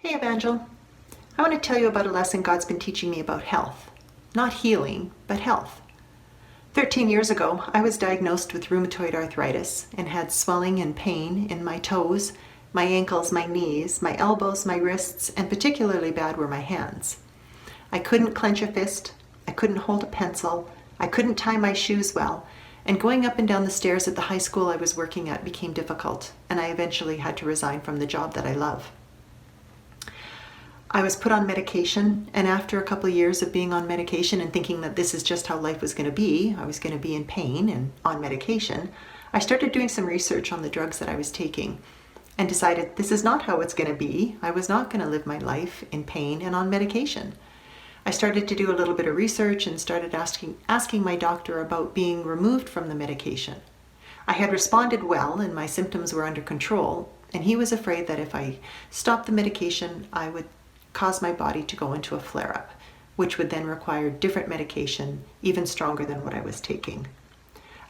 Hey Evangel, I want to tell you about a lesson God's been teaching me about health. Not healing, but health. 13 years ago, I was diagnosed with rheumatoid arthritis and had swelling and pain in my toes, my ankles, my knees, my elbows, my wrists, and particularly bad were my hands. I couldn't clench a fist, I couldn't hold a pencil, I couldn't tie my shoes well, and going up and down the stairs at the high school I was working at became difficult, and I eventually had to resign from the job that I love. I was put on medication, and after a couple of years of being on medication and thinking that this is just how life was going to be, I was going to be in pain and on medication, I started doing some research on the drugs that I was taking and decided this is not how it's going to be. I was not going to live my life in pain and on medication. I started to do a little bit of research and started asking my doctor about being removed from the medication. I had responded well and my symptoms were under control, and he was afraid that if I stopped the medication, I would cause my body to go into a flare-up, which would then require different medication, even stronger than what I was taking.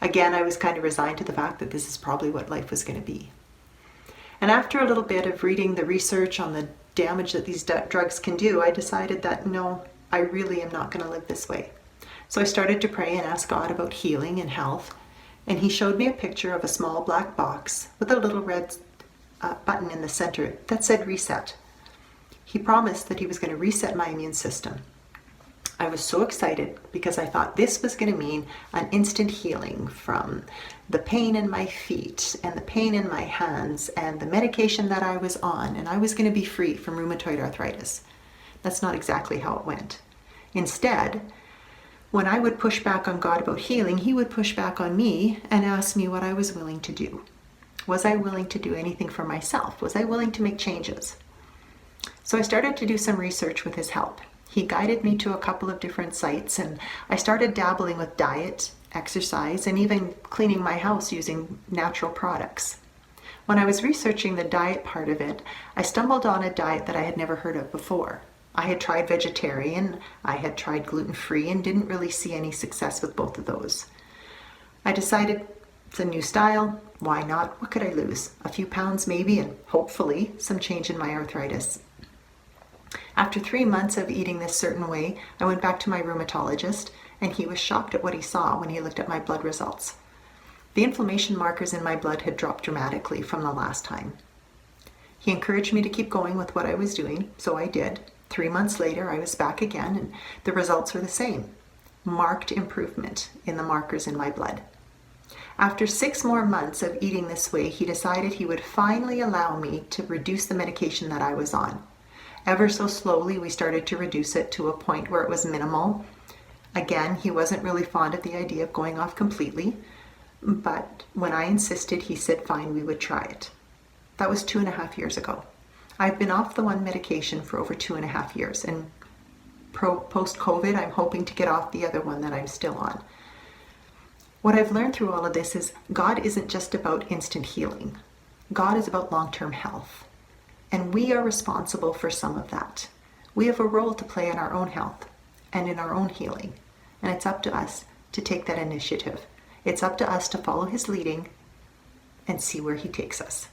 Again, I was kind of resigned to the fact that this is probably what life was going to be. And after a little bit of reading the research on the damage that these drugs can do, I decided that no, I really am not going to live this way. So I started to pray and ask God about healing and health, and he showed me a picture of a small black box with a little red button in the center that said reset. He promised that he was going to reset my immune system. I was so excited because I thought this was going to mean an instant healing from the pain in my feet and the pain in my hands and the medication that I was on, and I was going to be free from rheumatoid arthritis. That's not exactly how it went. Instead, when I would push back on God about healing, he would push back on me and ask me what I was willing to do. Was I willing to do anything for myself? Was I willing to make changes? So I started to do some research with his help. He guided me to a couple of different sites, and I started dabbling with diet, exercise, and even cleaning my house using natural products. When I was researching the diet part of it, I stumbled on a diet that I had never heard of before. I had tried vegetarian, I had tried gluten-free, and didn't really see any success with both of those. I decided it's a new style, why not? What could I lose? A few pounds maybe, and hopefully some change in my arthritis. After 3 months of eating this certain way, I went back to my rheumatologist, and he was shocked at what he saw when he looked at my blood results. The inflammation markers in my blood had dropped dramatically from the last time. He encouraged me to keep going with what I was doing, so I did. 3 months later, I was back again, and the results were the same. Marked improvement in the markers in my blood. After 6 more months of eating this way, he decided he would finally allow me to reduce the medication that I was on. Ever so slowly, we started to reduce it to a point where it was minimal. Again, he wasn't really fond of the idea of going off completely, but when I insisted, he said fine, we would try it. That was 2.5 years ago. I've been off the one medication for over 2.5 years, and post-COVID, I'm hoping to get off the other one that I'm still on. What I've learned through all of this is God isn't just about instant healing. God is about long-term health. And we are responsible for some of that. We have a role to play in our own health and in our own healing. And it's up to us to take that initiative. It's up to us to follow his leading and see where he takes us.